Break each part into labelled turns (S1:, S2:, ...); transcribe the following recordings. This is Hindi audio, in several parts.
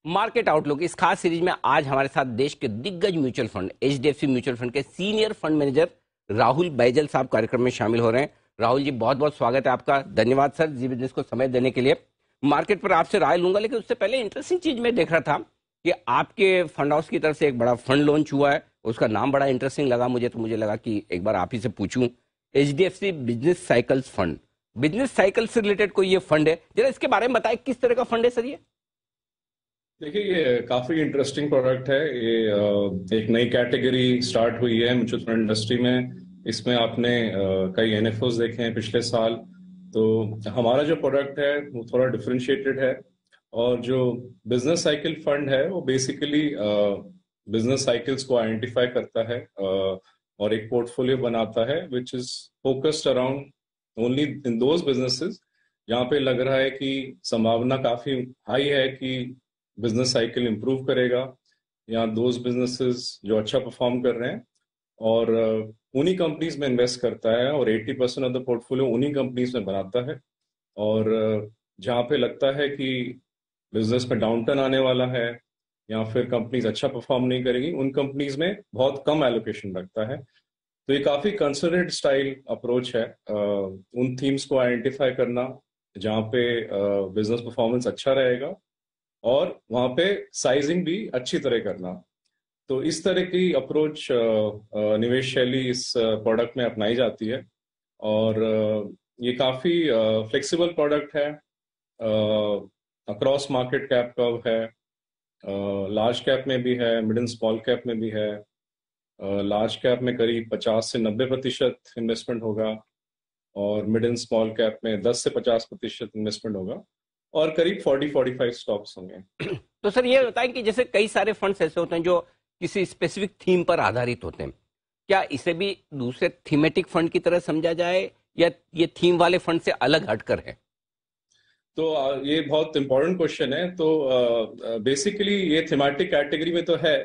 S1: मार्केट आउटलुक इस खास सीरीज में आज हमारे साथ देश के दिग्गज mutual fund HDFC mutual fund के senior fund manager Rahul Baijal साहब कार्यक्रम में शामिल हो रहे हैं। राहुल जी, बहुत बहुत स्वागत है आपका। धन्यवाद सर जी बिजनेस को समय देने के लिए। मार्केट पर आपसे राय लूंगा, लेकिन उससे पहले इंटरेस्टिंग चीज मैं देख रहा था कि आपके फंड हाउस की तरफ से एक बड़ा फंड लॉन्च हुआ है। उसका नाम बड़ा इंटरेस्टिंग लगा मुझे, तो मुझे लगा कि एक बार आप ही से पूछूं। HDFC business cycles fund, business cycle से रिलेटेड कोई ये फंड है? जरा इसके बारे में बताएं, किस तरह का फंड है सर ये?
S2: देखिए, ये काफी इंटरेस्टिंग प्रोडक्ट है। ये एक नई कैटेगरी स्टार्ट हुई है म्यूचुअल फंड इंडस्ट्री में। इसमें आपने कई एनएफओस देखे हैं पिछले साल। तो हमारा जो प्रोडक्ट है वो थोड़ा डिफरेंशिएटेड है। और जो बिजनेस साइकिल फंड है वो बेसिकली बिजनेस साइकिल्स को आइडेंटिफाई करता है और एक पोर्टफोलियो बनाता है which is focused around only in those businesses जहाँ पे लग रहा है कि संभावना काफी हाई है कि बिजनेस साइकिल इंप्रूव करेगा, या दोज बिजनेसेस जो अच्छा परफॉर्म कर रहे हैं, और उन्हीं कंपनीज में इन्वेस्ट करता है और 80% ऑफ द पोर्टफोलियो उन्हीं कंपनीज में बनाता है। और जहाँ पे लगता है कि बिजनेस में डाउनटर्न आने वाला है या फिर कंपनीज अच्छा परफॉर्म नहीं करेगी, उन कंपनीज में बहुत कम एलोकेशन रखता है। तो ये काफी कंसर्नेड स्टाइल अप्रोच है उन थीम्स को आइडेंटिफाई करना जहाँ पे बिजनेस परफॉर्मेंस अच्छा रहेगा और वहां पे साइजिंग भी अच्छी तरह करना। तो इस तरह की अप्रोच निवेश शैली इस प्रोडक्ट में अपनाई जाती है। और ये काफी फ्लेक्सिबल प्रोडक्ट है, अक्रॉस मार्केट कैप का है, लार्ज कैप में भी है, मिड एंड स्मॉल कैप में भी है। लार्ज कैप में करीब 50 से 90% इन्वेस्टमेंट होगा और मिड एंड स्मॉल कैप में 10 से 50% इन्वेस्टमेंट होगा और करीब 40-45 स्टॉक्स होंगे।
S1: तो सर ये बताएं कि जैसे कई सारे फंड्स ऐसे होते हैं जो किसी स्पेसिफिक थीम पर आधारित होते हैं, क्या इसे भी दूसरे थीमेटिक फंड की तरह समझा जाए या ये थीम वाले फंड से अलग हटकर है?
S2: तो ये बहुत इंपॉर्टेंट क्वेश्चन है। तो बेसिकली ये थीमेटिक कैटेगरी में तो है,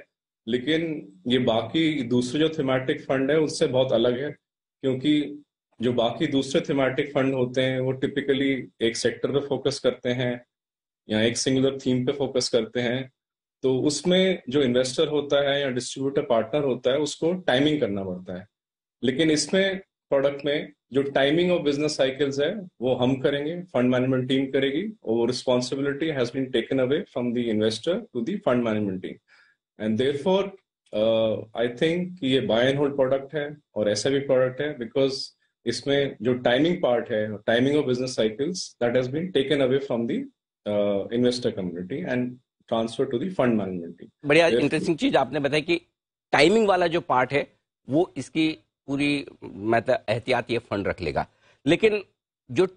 S2: लेकिन ये बाकी दूसरे जो थीमेटिक फंड है उससे बहुत अलग है। क्योंकि जो बाकी दूसरे थीमेटिक फंड होते हैं वो टिपिकली एक सेक्टर पे फोकस करते हैं या एक सिंगुलर थीम पे फोकस करते हैं। तो उसमें जो इन्वेस्टर होता है या डिस्ट्रीब्यूटर पार्टनर होता है उसको टाइमिंग करना पड़ता है। लेकिन इसमें प्रोडक्ट में जो टाइमिंग ऑफ बिजनेस साइकिल्स है वो हम करेंगे, फंड मैनेजमेंट टीम करेगी, और responsibility has been taken away from the investor to the fund management team. And therefore I think ये बाय एंड होल्ड प्रोडक्ट है और ऐसा भी प्रोडक्ट है बिकॉज इसमें जो टाइमिंग पार्ट है, timing of business cycles, that has been taken away from the investor community and transfer to the fund management team.
S1: बढ़िया इंटरेस्टिंग चीज आपने बताई कि टाइमिंग वाला जो पार्ट है वो इसकी पूरी मतलब एहतियात ये फंड रख लेगा, लेकिन जो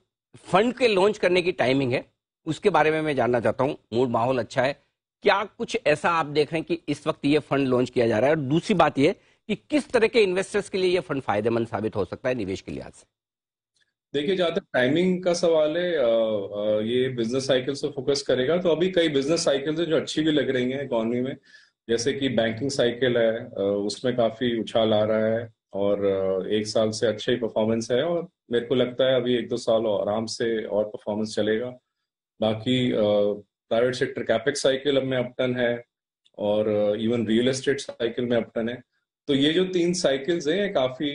S1: फंड के लॉन्च करने की टाइमिंग है उसके बारे में मैं जानना चाहता हूँ। मूड माहौल अच्छा है, क्या कुछ ऐसा आप देख रहे हैं कि इस वक्त ये फंड लॉन्च किया जा रहा है? और दूसरी बात ये कि किस तरह के इन्वेस्टर्स के लिए ये फंड फायदेमंद साबित हो सकता है निवेश के लिहाज से?
S2: देखिए, जहां तक टाइमिंग का सवाल है, ये बिजनेस साइकिल से फोकस करेगा। तो अभी कई बिजनेस साइकिल्स है जो अच्छी भी लग रही हैं इकोनॉमी में, जैसे कि बैंकिंग साइकिल है, उसमें काफी उछाल आ रहा है और एक साल से अच्छा ही परफॉर्मेंस है और मेरे को लगता है अभी 1-2 साल आराम से और परफॉर्मेंस चलेगा। बाकी प्राइवेट सेक्टर कैपेक्स साइकिल अब में अपटन है और इवन रियल एस्टेट साइकिल में अपटन है। तो ये जो 3 साइकिल्स हैं ये काफी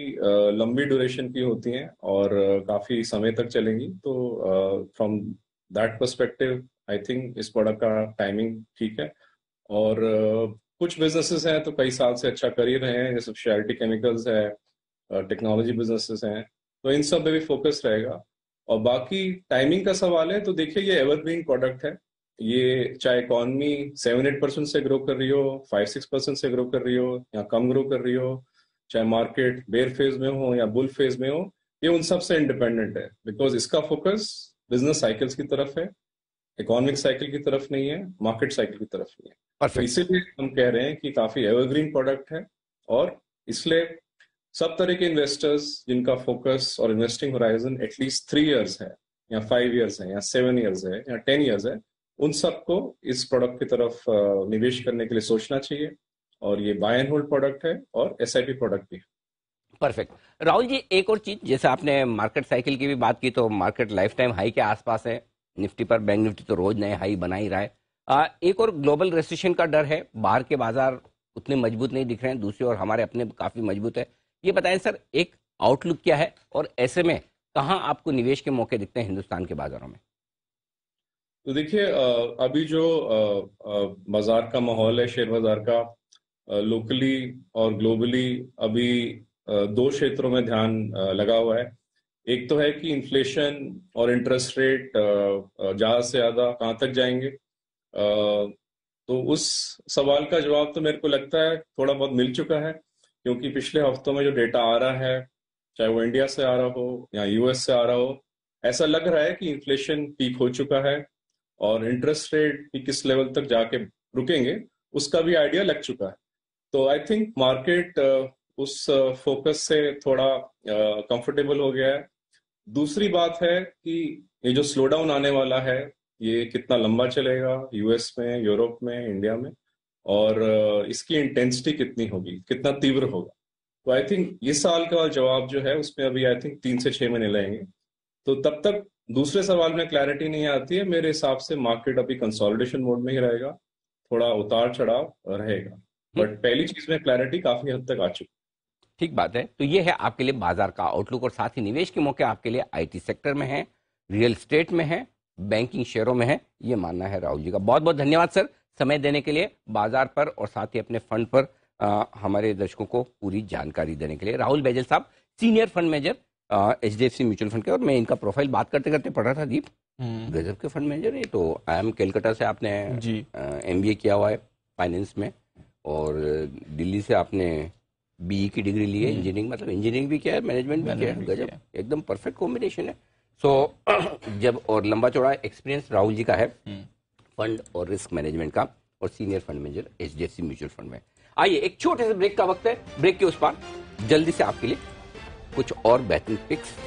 S2: लंबी ड्यूरेशन की होती हैं और काफी समय तक चलेंगी। तो from that perspective I think इस प्रोडक्ट का टाइमिंग ठीक है। और कुछ बिजनेसेस हैं तो कई साल से अच्छा कर ही रहे हैं, जैसे स्पेशलिटी केमिकल्स है, टेक्नोलॉजी बिजनेसेस हैं, तो इन सब पे भी फोकस रहेगा। और बाकी टाइमिंग का सवाल है तो देखिए, ये एवरग्रीन प्रोडक्ट है। ये चाहे इकॉनमी 7-8% से ग्रो कर रही हो, 5-6% से ग्रो कर रही हो या कम ग्रो कर रही हो, चाहे मार्केट बेयर फेज में हो या बुल फेज में हो, ये उन सब से इंडिपेंडेंट है बिकॉज इसका फोकस बिजनेस साइकिल्स की तरफ है, इकोनॉमिक साइकिल की तरफ नहीं है, मार्केट साइकिल की तरफ नहीं है। तो
S1: परफेक्ट।
S2: इसीलिए हम कह रहे हैं कि काफी एवरग्रीन प्रोडक्ट है और इसलिए सब तरह के इन्वेस्टर्स जिनका फोकस और इन्वेस्टिंग होराइजन एटलीस्ट 3 इयर्स है या 5 इयर्स है या 7 इयर्स है या 10 इयर्स है, उन सबको इस प्रोडक्ट की तरफ निवेश करने के लिए सोचना चाहिए। और ये बाय एंड होल्ड प्रोडक्ट है और एसआईपी प्रोडक्ट भी है।
S1: परफेक्ट। राहुल जी, एक और चीज, जैसे आपने मार्केट साइकिल की भी बात की, तो मार्केट लाइफ टाइम हाई के आसपास है। निफ्टी पर बैंक निफ्टी तो रोज नए हाई बना ही रहा है। एक और ग्लोबल रिसेशन का डर है, बाहर के बाजार उतने मजबूत नहीं दिख रहे हैं, दूसरी ओर हमारे अपने काफी मजबूत है। ये बताएं सर, एक आउटलुक क्या है और ऐसे में कहाँ आपको निवेश के मौके दिखते हैं हिंदुस्तान के बाजारों में?
S2: तो देखिए, अभी जो बाजार का माहौल है, शेयर बाजार का, लोकली और ग्लोबली अभी दो क्षेत्रों में ध्यान लगा हुआ है। एक तो है कि इन्फ्लेशन और इंटरेस्ट रेट ज्यादा से ज्यादा कहाँ तक जाएंगे। तो उस सवाल का जवाब तो मेरे को लगता है थोड़ा बहुत मिल चुका है, क्योंकि पिछले हफ्तों में जो डेटा आ रहा है, चाहे वो इंडिया से आ रहा हो या यूएस से आ रहा हो, ऐसा लग रहा है कि इन्फ्लेशन पीक हो चुका है और इंटरेस्ट रेट भी किस लेवल तक जाके रुकेंगे उसका भी आइडिया लग चुका है। तो आई थिंक मार्केट उस फोकस से थोड़ा कंफर्टेबल हो गया है। दूसरी बात है कि ये जो स्लो डाउन आने वाला है, ये कितना लंबा चलेगा यूएस में, यूरोप में, इंडिया में, और इसकी इंटेंसिटी कितनी होगी, कितना तीव्र होगा। तो आई थिंक इस साल का जवाब जो है उसमें अभी आई थिंक 3 से 6 महीने लगेंगे। तो तब तक दूसरे सवाल में क्लैरिटी नहीं आती है, मेरे हिसाब से मार्केट अभी कंसोलिडेशन मोड में ही रहेगा, थोड़ा उतार चढ़ाव रहेगा, बट पहली चीज में क्लैरिटी काफी हद तक आ चुकी।
S1: ठीक बात है। तो ये है आपके लिए बाजार का आउटलुक और साथ ही निवेश के मौके आपके लिए आईटी सेक्टर में है, रियल एस्टेट में है, बैंकिंग शेयरों में है, ये मानना है राहुल जी का। बहुत बहुत धन्यवाद सर, समय देने के लिए, बाजार पर और साथ ही अपने फंड पर हमारे दर्शकों को पूरी जानकारी देने के लिए। राहुल बैजल साहब, senior fund manager HDFC mutual fund के, और मैं इनका प्रोफाइल बात करते करते पढ़ रहा था, दीप गजब के फंड मैनेजर है। तो IIM कलकत्ता से आपने MBA किया हुआ है फाइनेंस में, और दिल्ली से आपने BE की डिग्री ली है, इंजीनियरिंग, मतलब इंजीनियरिंग भी किया है, मैनेजमेंट भी किया है, गजब, एकदम परफेक्ट कॉम्बिनेशन है। सो जब और लंबा चौड़ा एक्सपीरियंस राहुल जी का है फंड और रिस्क मैनेजमेंट का, और senior fund manager HDFC mutual fund में। आइए एक छोटे से ब्रेक का वक्त है, ब्रेक के उस पार जल्दी से आपके लिए कुछ और बेहतरीन पिक्स